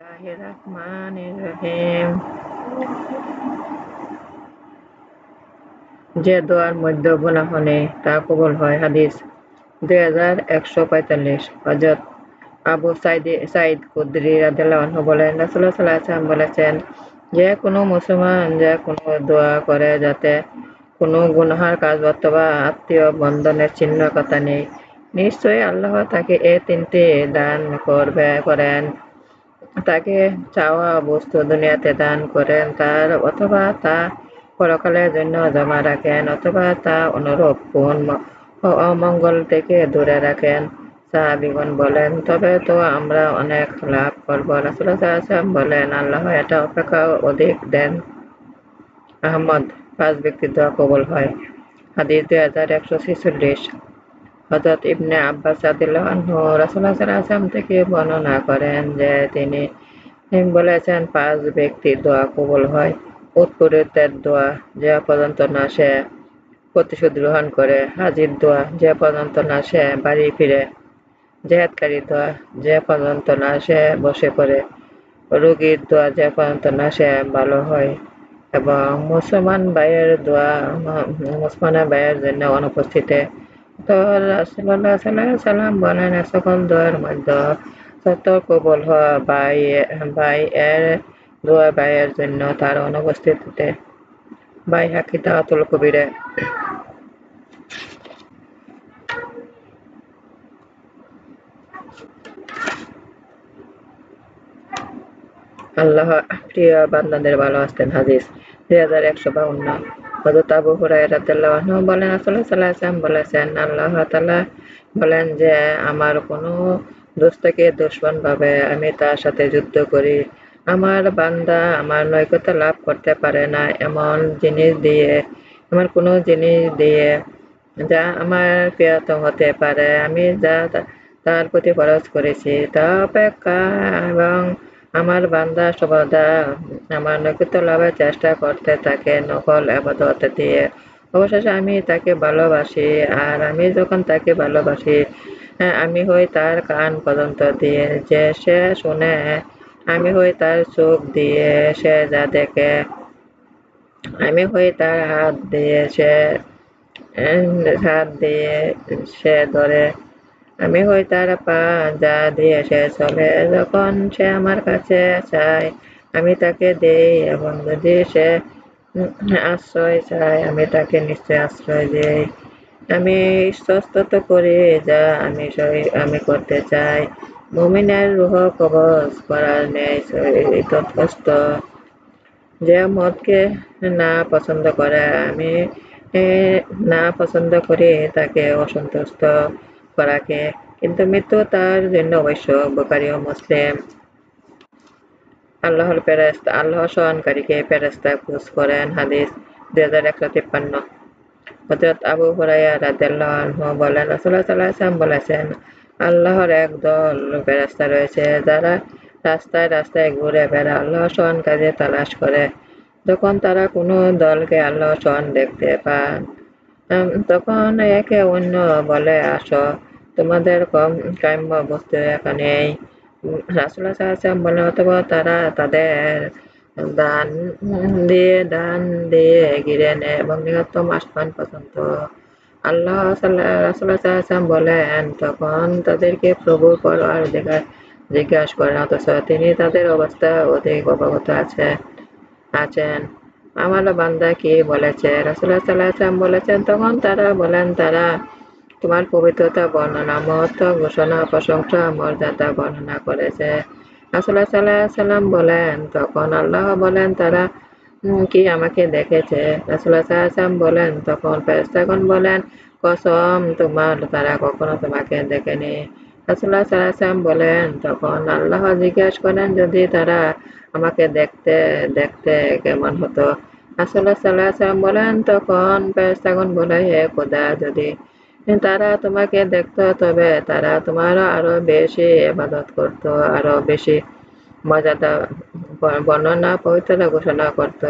বিসমিল্লাহির রহমানির রহিম। যে দোয়ার মধ্যে গুনাহ নেই তা কবুল হয়। হাদিস 2145। হযরত আবু সাঈদ খুদরি রাদিয়াল্লাহু আনহু বলেন, রাসূলুল্লাহ সাল্লাল্লাহু আলাইহি ওয়াসাল্লাম বলেছেন, যে কোনো মুসলমান যে কোনো দোয়া করে যাতে কোনো গুনাহের কাজ অথবা আত্মীয় বন্ধনের চিহ্ন কথা নেই, নিশ্চয়ই আল্লাহ তাকে এই তিনটি দান করেন। তাকে চাওয়া বস্তু দুনিয়াতে দান করেন, তার অথবা তা পরকালের জন্য জমা রাখেন, অথবা তা অনুরূপ কোন অমঙ্গল থেকে দূরে রাখেন। সাহাবীগণ বলেন, তবে তো আমরা অনেক লাভ করব। রাসূলুল্লাহ সাল্লাল্লাহু আলাইহি ওয়াসাল্লাম বলেন, আল্লাহ এটা অপেক্ষা অধিক দেন। আহমদ 5 ব্যক্তির দোয়া কবুল হয়। হাদিস 2146। হযরত ইবনে আব্বাস রাদিয়াল্লাহু আনহু রাসূলুল্লাহ সাল্লাল্লাহু আলাইহি ওয়াসাল্লাম থেকে বর্ণনা করেন যে তিনি বলেছেন, 5 ব্যক্তির দোয়া কবুল হয়। উৎপীড়িতের দোয়া, যে পর্যন্ত না সে প্রতিশোধ গ্রহণ করে; হাজির দোয়া, যে পর্যন্ত না সে বাড়ি ফিরে; জেহাদকারীর দোয়া, যে পর্যন্ত না সে বসে পড়ে; রোগীর দোয়া, যে পর্যন্ত না সে ভালো হয়; এবং মুসলমান ভাইয়ের জন্য অনুপস্থিতে। তো রাসূলুল্লাহ সাল্লাল্লাহু আলাইহি ওয়াসাল্লাম বলেন, সকল দোয়ার মধ্যে সত্তর কবুল হওয়া ভাইয়ের দোয়া ভাইয়ের জন্য তার অনুপস্থিতিতে। বাইহাকী তাওয়াতুল কবিরে। আল্লাহ প্রিয় বান্দাদের ভালোবাসতেন। হাদিস 2152। হযরত আবু হুরায়রা রাদিয়াল্লাহু আনহু বলেন, রাসূলুল্লাহ সাল্লাল্লাহু আলাইহি ওয়াসাল্লাম বলেছেন, আল্লাহ তাআলা বলেন যে আমার কোনো দোস্তকে দুশমন ভাবে আমি তার সাথে যুদ্ধ করি, আমার বান্দা আমার নৈকট্য লাভ করতে পারে না এমন কোনো জিনিস দিয়ে যা আমার প্রিয়তম হতে পারে, আমি যা তার প্রতি ফরজ করেছি তা অপেক্ষা, এবং আমার বান্দা সর্বদা আমার নৈকট্য লাভের চেষ্টা করতে থাকে নফল ইবাদত দিয়ে। অবশেষে আমি তাকে ভালোবাসি, আর আমি যখন তাকে ভালোবাসি, আমি হই তার কান পর্যন্ত দিয়ে যে সে শুনে, আমি হই তার চোখ দিয়ে সে যা দেখে, আমি হই তার হাত দিয়ে সে ধরে, আমি হই তার পা যা দিয়ে সে চলে। যখন সে আমার কাছে চায় আমি তাকে দেই, এবং যদি সে আশ্রয় চায় আমি তাকে নিশ্চয় আশ্রয় দেই। আমি ইতস্তত করি যা আমি করতে চাই। মুমিনের রূহ কবজ করার ন্যায় ইতস্তত। যে মদকে না পছন্দ করে আমি না পছন্দ করি তাকে অসন্তুষ্ট করাকে, কিন্তু মৃত্যু তার জন্য আবশ্যক। বুখারী ও মুসলিম। আল্লাহ স্মরণকারীকে ফেরেশতা খুশ করেন। হাদিস 2153। হযরত আবু হুরায়রা রাদিয়াল্লাহু আনহু বলেন, রাসূলুল্লাহ সাল্লাল্লাহু আলাইহি ওয়াসাল্লাম বলেছেন, আল্লাহর এক দল ফেরেশতা রয়েছে যারা রাস্তায় রাস্তায় ঘুরে বেড়ায় আল্লাহর স্মরণকারীদের তালাশ করে। যখন তারা কোনো দলকে আল্লাহর স্মরণ দেখতে পান, তখন একে অন্য বলে, আসো, তোমাদের কাম্য বস্তু এখানেই। রাসূলুল্লাহ সাল্লাল্লাহু আলাইহি ওয়াসাল্লাম বলেন, অতঃপর তারা তাদের দান দান দিয়ে ঘিরে নেয় এবং নিকটতম আসমান পর্যন্ত। রাসূলুল্লাহ সাল্লাল্লাহু আলাইহি ওয়াসাল্লাম বলেন, তখন তাদেরকে প্রভুর পরওয়ারদিগার জিজ্ঞাসা করেন, অথচ তিনি তাদের অবস্থা অধিক অবগত আছেন। আমার বান্দা কি বলেছে? রাসূলুল্লাহ সাল্লাল্লাহু আলাইহি ওয়াসাল্লাম বলেছেন, তখন তারা বলেন, তারা তোমার পবিত্রতা বর্ণনা, মহত্ব ঘোষণা, প্রশংসা, মর্যাদা বর্ণনা করেছে। রাসূলুল্লাহ সাল্লাল্লাহু আলাইহি ওয়াসাল্লাম বলেন, তখন আল্লাহ বলেন, তারা কি আমাকে দেখেছে? রাসূলুল্লাহ সাল্লাল্লাহু আলাইহি ওয়াসাল্লাম বলেন, তখন ফেরেশতাগণ বলেন, কসম তোমার, তারা কখনো তোমাকে দেখেনি। রাসূলুল্লাহ সাল্লাল্লাহু আলাইহি ওয়াসাল্লাম বলেন, তখন আল্লাহ জিজ্ঞাসা করেন, যদি তারা আমাকে দেখতে কেমন হতো? রাসূলুল্লাহ সাল্লাল্লাহু আলাইহি ওয়াসাল্লাম বলেন, তখন ফেরেশতাগণ বলে, হে খোদা, যদি তারা তোমাকে দেখত তবে তারা তোমার আরো বেশি ইবাদত করত, আরো বেশি মর্যাদা বর্ণনা, পবিত্রতা ঘোষণা করত।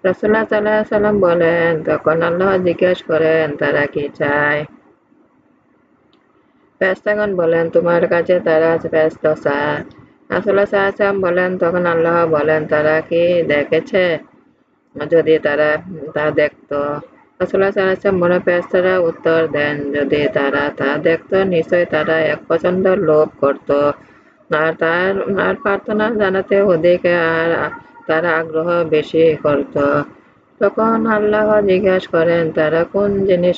রাসূলুল্লাহ সাল্লাল্লাহু আলাইহি ওয়াসাল্লাম বলেন, তখন আল্লাহ জিজ্ঞাসা করেন, তারা কি চায়? ফেরেশতাগণ বলেন, তোমার কাছে তারা ব্যস্ত চায়। রাসূলুল্লাহ সাল্লাল্লাহু আলাইহি ওয়াসাল্লাম বলেন, তখন আল্লাহ বলেন, তারা কি দেখেছে? যদি তারা তা দেখত। রাসূলুল্লাহ সাল্লাল্লাহু আলাইহি ওয়াসাল্লাম বলেন, ফেরেশতারা উত্তর দেন, যদি তারা তা দেখত নিশ্চয়ই তারা এক পছন্দ লোভ করত আর আর প্রার্থনা জানাতে ওদিকে আর তারা আগ্রহ বেশি করত। তখন আল্লাহ জিজ্ঞাসা করেন, তারা কোন জিনিস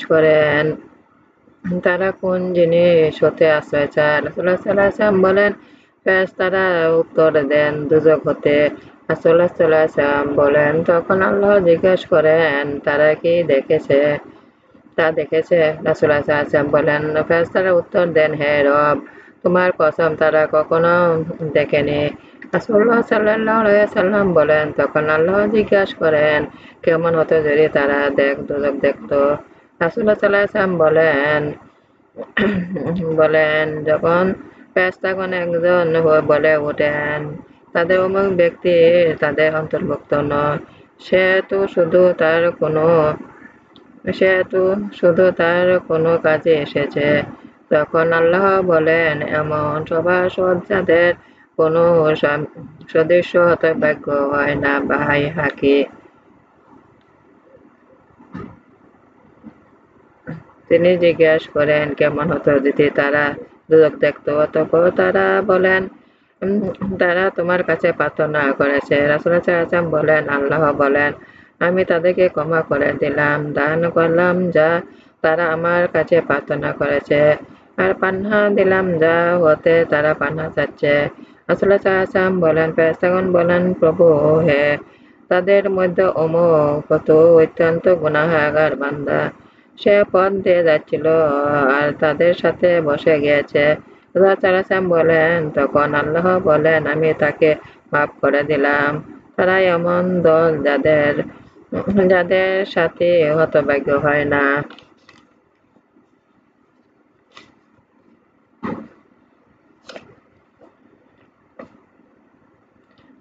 হতে আশ্রয় চায়? রাসূলুল্লাহ সাল্লাল্লাহু আলাইহি ওয়াসাল্লাম বলেন, ফেরেশতারা উত্তর দেন, দোজখ হতে। রাসূলুল্লাহ সাল্লাল্লাহু আলাইহি ওয়াসাল্লাম বলেন, তখন আল্লাহ জিজ্ঞাসা করেন, তারা কি দেখেছে? তা দেখেছে? রাসূলুল্লাহ সাল্লাল্লাহু আলাইহি ওয়াসাল্লাম বলেন, ফেরেশতারা উত্তর দেন, হে রব, তোমার কসম তারা কখনো দেখেনি। রাসূলুল্লাহ সাল্লাল্লাহু আলাইহি ওয়াসাল্লাম বলেন, তখন আল্লাহ জিজ্ঞাসা করেন, কেমন হতো যদি তারা দোজখ দেখত? রাসূলুল্লাহ সাল্লাল্লাহু আলাইহি ওয়াসাল্লাম বলেন, যখন ফেরেশতাগণ একজন বলে ওঠেন, তাদের অমুক ব্যক্তি তাদের অন্তর্ভুক্ত নয়, সে তো শুধু তার কোনো কাজে এসেছে। তখন আল্লাহ বলেন, এমন সভাসদ যাদের কোনো সদস্য হতভাগ্য হয় না, ভাই হাকি। তিনি জিজ্ঞাসা করেন, কেমন হতো যদি তারা দোজখ দেখত? অতঃপর তারা বলেন, তারা তোমার কাছে প্রার্থনা করেছে। রাসূলুল্লাহ সাল্লাল্লাহু আলাইহি ওয়াসাল্লাম বলেন, আল্লাহ বলেন, আমি তাদেরকে ক্ষমা করে দিলাম, দান করলাম যা তারা আমার কাছে প্রার্থনা করেছে, আর পানাহ দিলাম যা হতে তারা পানাহ চাচ্ছে। রাসূলুল্লাহ সাল্লাল্লাহু আলাইহি ওয়াসাল্লাম বলেন, ফেরেশতাগণ বলেন, প্রভু হে, তাদের মধ্যে অমুক কত অত্যন্ত গুনাহগার বান্দা, সে পথ দিয়ে যাচ্ছিল আর তাদের সাথে বসে গিয়েছে। রাসূলুল্লাহ সাল্লাল্লাহু আলাইহি ওয়াসাল্লাম বলেন, তখন আল্লাহ বলেন, আমি তাকে মাফ করে দিলাম। তারাই এমন দল যাদের সাথে হতভাগ্য হয় না।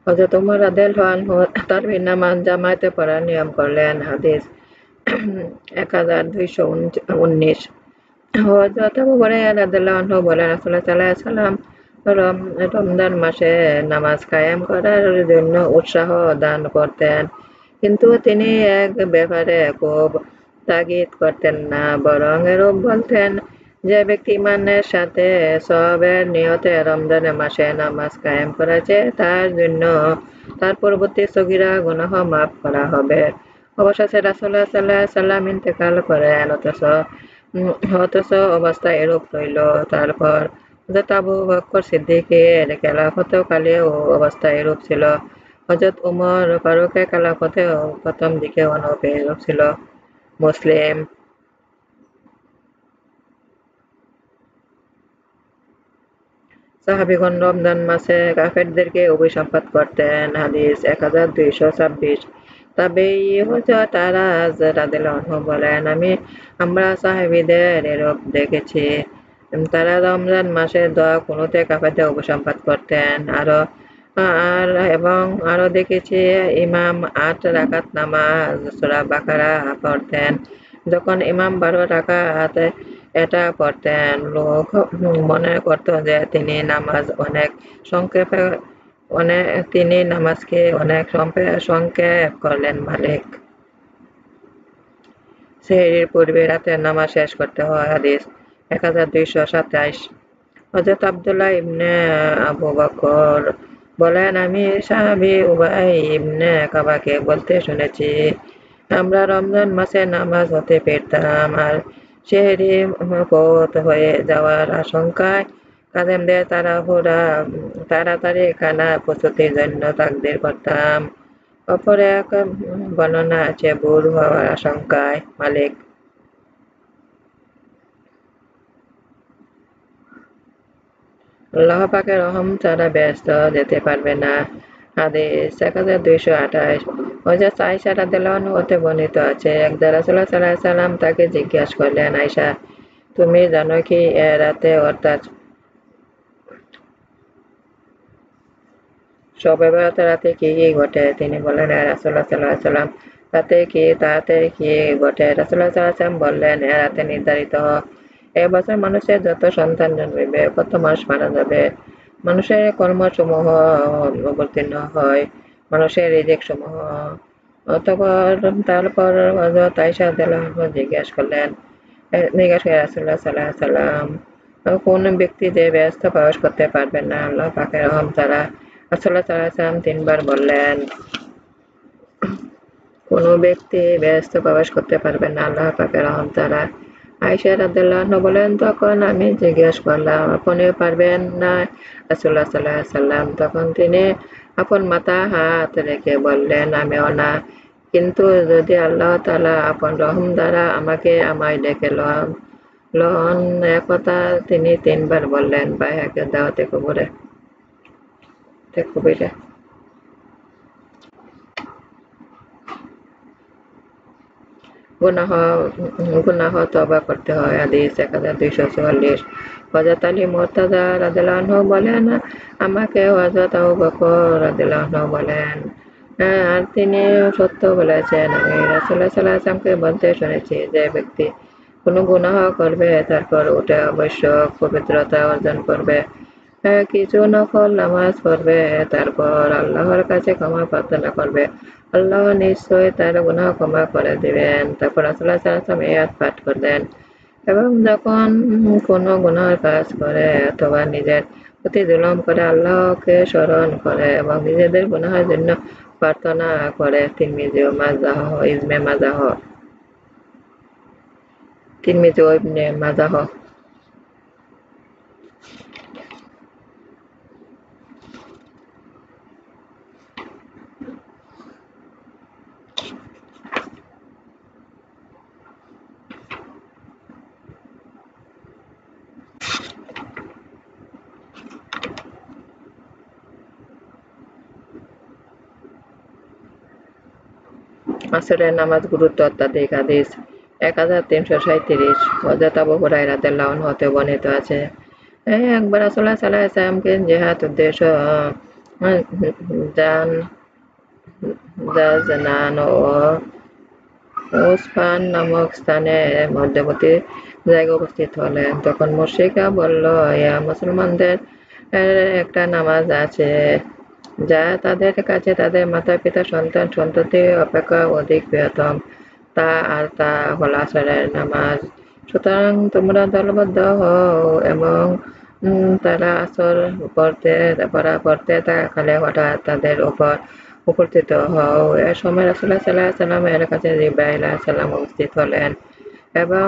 হযরত উমর রাদিয়াল্লাহু আনহু তারাবির নামাজ জামায়াতে পড়ার নিয়ম করলেন। হাদিস 1219। হযরত আবু হুরায়রা রাদিয়াল্লাহু আনহু বলেন, রাসূলুল্লাহ সাল্লাল্লাহু আলাইহি ওয়াসাল্লাম রমজান মাসে নামাজ কায়েম করার জন্য উৎসাহ দান করতেন, কিন্তু তিনি এক ব্যাপারে খুব তাগিদ করতেন না, বরং এরূপ বলতেন, যে ব্যক্তি ঈমানের সাথে সওয়াবের নিয়তে রমজানের মাসে নামাজ কায়েম করেছে, তার জন্য তার পূর্ববর্তী সগীরা গুনাহ মাফ করা হবে। অবশেষে রাসূলুল্লাহ সাল্লাল্লাহু আলাইহি ওয়াসাল্লাম ইন্তেকাল করেন, অথচ অবস্থা এরূপ রইল। তারপর হযরত আবু বকর সিদ্দিকের খেলাফতকালেও অবস্থা এরূপ ছিল। হযরত উমর ফারুকের খেলাফতেও প্রথম দিকে এরূপ ছিল। মুসলিম। সাহাবীগণ রমজান মাসে কাফেরদেরকে অভিসম্পাত করতেন। হাদিস 1226। তাবেঈ হযরত আনাস রাদিয়াল্লাহু আনহু বলেন, আমরা সাহাবীদের এরূপ দেখেছি, তারা রমজান মাসে দোয়া কুনুতে কাফেরদের অভিসম্পাত করতেন। আরো দেখেছি, ইমাম ৮ রাকাত নামাজ সূরা বাকারা পড়তেন। যখন ইমাম ১২ রাকাত এটা পড়তেন, লোক মনে করত যে তিনি নামাজকে অনেক সংক্ষেপ করলেন। মালিক। সেহরির পূর্বে রাতের নামাজ শেষ করতে হয়। হাদিস 1227। হযরত আব্দুল্লাহ ইবনে আবু বকর বলেন, আমি সাহাবী উবাই ইবনে কাবাকে বলতে শুনেছি, আমরা রমজান মাসে নামাজ হতে ফিরতাম আর সেহরি ফৌত হয়ে যাওয়ার আশঙ্কায় খাদেমদের তাড়াতাড়ি খানা প্রস্তুতির জন্য তাকবীর করতাম। অপর এক বর্ণনা আছে, ভুল হওয়ার আশঙ্কায়। মালিক। আল্লাহ পাকের রহম ছাড়া বেহেশতে যেতে পারবে না। হাদিস 1228। হযরত আয়েশা রাদিয়াল্লাহু আনহা হতে বর্ণিত আছে, একদা রাসূলুল্লাহ সাল্লাল্লাহু আলাইহি ওয়াসাল্লাম তাকে জিজ্ঞাসা করলেন, আয়েশা, তুমি জানো কি এ রাতে অর্থাৎ শবে বরাতের রাতে কি কি ঘটে? তিনি বললেন, হে রাসূলুল্লাহ সাল্লাল্লাহু আলাইহি ওয়াসাল্লাম, তাতে কি ঘটে? রাসূলুল্লাহ সাল্লাল্লাহু আলাইহি ওয়াসাল্লাম বললেন, এ রাতে নির্ধারিত এ বছর মানুষের যত সন্তান জন্মিবে, কত মানুষ মারা যাবে, মানুষের কর্মসমূহ অবতীর্ণ হয়, মানুষের রিজিক সমূহ। তারপর হযরত আয়েশা রাদিয়াল্লাহু আনহা জিজ্ঞেস করে রাসূলুল্লাহ সাল্লাল্লাহু আলাইহি ওয়াসাল্লাম, কোন ব্যক্তি যে বেহেশত প্রবেশ করতে পারবেন না আল্লাহ পাকের রহম ছাড়া? রাসূলুল্লাহ সাল্লাল্লাহু আলাইহি ওয়াসাল্লাম ৩ বার বললেন, কোন ব্যক্তি বেহেশত প্রবেশ করতে পারবেন না আল্লাহ পাকের রহম ছাড়া। আয়েশা রাদিয়াল্লাহু আনহা বলেন, তখন আমি জিজ্ঞেস করলাম, আপনিও পারবেন না রাসূলুল্লাহ সাল্লাল্লাহু আলাইহি ওয়াসাল্লাম? তখন তিনি আপন মাথায় হাত রেখে বললেন, আমিও না, কিন্তু যদি আল্লাহ তাআলা আপন রহম দ্বারা আমায় ডেকে লন। একথা তিনি ৩ বার বললেন। বাইহাকী দাওয়াতে কবিরে। গুনাহ তওবা করতে হয়। হাদিস 1244। হযরত আলী মুর্তজা রাদিয়াল্লাহু আনহু বলেন, আমাকে হযরত আবু বকর রাদিয়াল্লাহু আনহু বলেন, আর তিনি সত্য বলেছেন। আমি রাসূলুল্লাহ সাল্লাল্লাহু আলাইহি ওয়াসাল্লামকে বলতে শুনেছি, যে ব্যক্তি কোনো গুনাহ করবে তারপর উঠে অবশ্যক পবিত্রতা অর্জন করবে, কিছু নফল নামাজ পড়বে, তারপর আল্লাহর কাছে ক্ষমা প্রার্থনা করবে, আল্লাহ নিশ্চয়ই তার গুনাহ ক্ষমা করে দিবেন। তারপর রাসূলুল্লাহ সাল্লাল্লাহু আলাইহি ওয়াসাল্লাম এই আয়াত পাঠ করলেন। এবং যখন কোনো গুনাহের কাজ করে অথবা নিজের প্রতি জুলুম করে আল্লাহকে স্মরণ করে এবং নিজেদের গুনাহের জন্য প্রার্থনা করে। তিরমিজি ও ইবনে মাজাহ। আসরের নামাজ গুরুত্ব অত্যাধিক। হাদিস 1337। হযরত আবু হুরায়রা রাদিয়াল্লাহু আনহু হতে বর্ণিত আছে, একবার রাসূলুল্লাহ সাল্লাল্লাহু আলাইহি ওয়াসাল্লামকে জিহাদ উদ্দেশ্য যান জাজনান ও উসফান নামক স্থানের মধ্যবর্তী জায়গায় উপস্থিত হলেন। তখন মুশরিকরা বলল, ইয়া মুসলমানদের একটা নামাজ আছে যা তাদের কাছে তাদের মাতা-পিতা, সন্তান-সন্ততি অপেক্ষা অধিক প্রিয়তম, তা হল আসরের নামাজ। সুতরাং তোমরা দলবদ্ধ হও। এবং তারা আসর পড়তে থাকাকালে হঠাৎ তাদের উপর উপস্থিত হও। এ সময় রাসূলুল্লাহ সাল্লাল্লাহু আলাইহি ওয়াসাল্লামের কাছে জিবরাইল আলাইহিস সালাম উপস্থিত হলেন এবং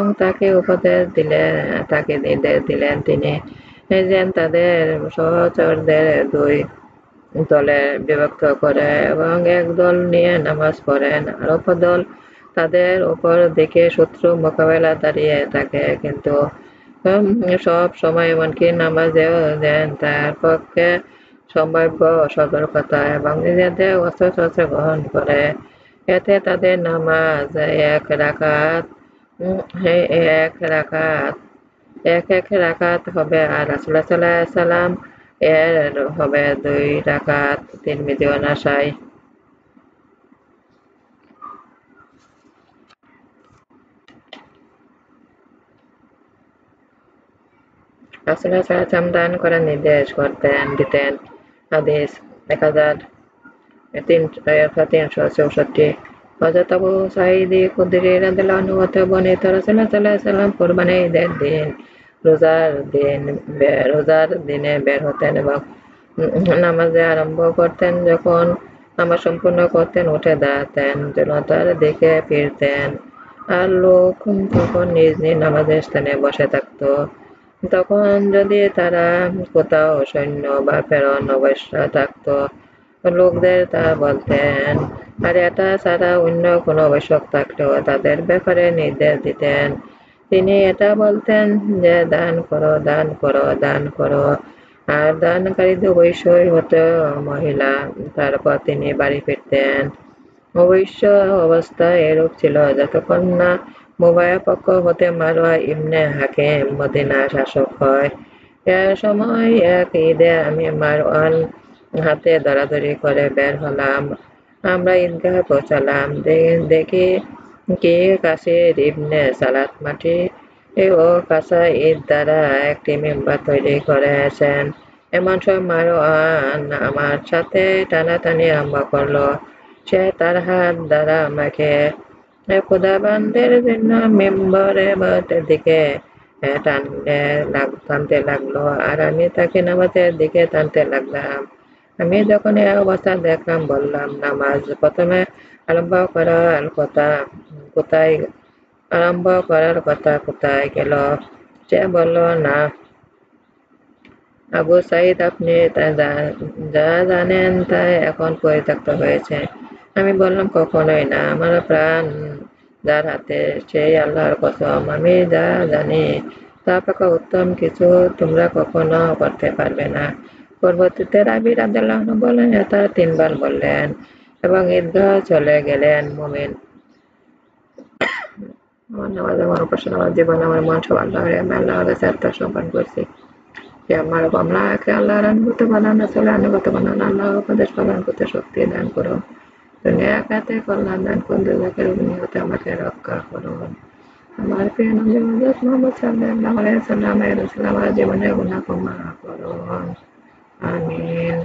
তাকে নির্দেশ দিলেন তিনি যেন তাদের সহচরদের 2 দলে বিভক্ত করে এবং এক দল নিয়ে নামাজ পড়েন, আর অপর দল তাদের উপর দিকে শত্রু মোকাবেলা দাঁড়িয়ে থাকে, কিন্তু সব সময় এমনকি নামাজেও যেন তার পক্ষে সম্ভাব্য সতর্কতা এবং নিজেদের অস্ত্রশস্ত্র গ্রহণ করে। এতে তাদের নামাজ এক এক রাকাত হবে, আর রাসূলুল্লাহ সাল্লাল্লাহু আলাইহি ওয়াসাল্লাম এর হবে 2 রাকাত। তিরমিজি ও নাসাই। রাসূলুল্লাহ সাল্লাল্লাহু আলাইহি ওয়াসাল্লাম দান করার নির্দেশ দিতেন। হাদিস 1364। হযরত আবু সাঈদ খুদরি রাদিয়াল্লাহু আনহু হতে বর্ণিত, রাসূলুল্লাহ সাল্লাল্লাহু আলাইহি ওয়াসাল্লাম কুরবানির ঈদের দিন রোজার দিনে বের হতেন এবং নামাজে আরম্ভ করতেন। যখন নামাজ সম্পূর্ণ করতেন উঠে দাঁড়াতেন, জনতার দিকে ফিরতেন, আর লোক তখন নিজ নিজ নামাজের স্থানে বসে থাকত। তখন যদি তারা কোথাও সৈন্য বা প্রেরণ অবস্থা থাকত, লোকদের তা বলতেন, আর এটা ছাড়া অন্য কোনো আবশ্যক থাকলেও তাদের ব্যাপারে নির্দেশ দিতেন। তিনি এটা বলতেন যে, দান করো, দান করো, দান করো, আর দানকারীদের অবশ্যই হতো মহিলা। তারপর তিনি বাড়ি ফিরতেন। অবশ্য অবস্থা এরূপ ছিল যতক্ষণ না মুবাইয়ার পক্ষ হতে মারওয়া ইবনে হাকিম মদিনার শাসক হয়। এ সময় এক ঈদে আমি মারওয়ান হাতে ধরাধরি করে বের হলাম। আমরা ঈদগাহে পৌঁছালাম, দেখি কি কাসির ইবনে সালাত মাটি ও কাঁচা ইট দ্বারা একটি মিম্বার তৈরি করেছেন এমন সময় মারওয়ান আমার সাথে টানাটানি আরম্ভ করলো। সে তার হাত দ্বারা আমাকে খোদাবন্দের জন্য মিম্বরের দিকে টানতে লাগলো আর আমি তাকে নামাজের দিকে টানতে লাগলাম। আমি যখন এই অবস্থা দেখলাম বললাম, নামাজ প্রথমে আরম্ভ করার কথা কোথায় কোথায় গেল? সে বলল, না আবু সাঈদ, আপনি যা জানেন তা এখন পরিত্যক্ত হয়েছে। আমি বললাম, কখনোই না, আমার প্রাণ যার হাতে, সেই আল্লাহর কসম, আমি যা জানি তা অপেক্ষা উত্তম কিছু তোমরা কখনো করতে পারবে না। পরবর্তীতে রাবী রাদিয়াল্লাহু আনহু বললেন, তারা 3 বার বললেন এবং ঈদগাহ চলে গেলেন। মুমিন আমার নামাজ, আমার উপাসনা, আমার জীবন, আমার মন সব আল্লাহর। আমি আল্লাহর কাছে আত্মসমর্পণ করছি যে আমার আমাকে আল্লাহর আনুগত্য বানান, রাসূলের আনুগত্য বানান, আল্লাহর উপদেশ পালন করতে শক্তি দান করুন, দুনিয়া আখিরাতে কল্যাণ দান করুন, দুর্যোগের অগ্নি হতে আমাকে রক্ষা করুন। আমার প্রিয় নবী হযরত মুহাম্মদ সাল্লাল্লাহু আলাইহি ওয়াসাল্লাম, আমার জীবনের গুনাহ ক্ষমা করুন। আমিন।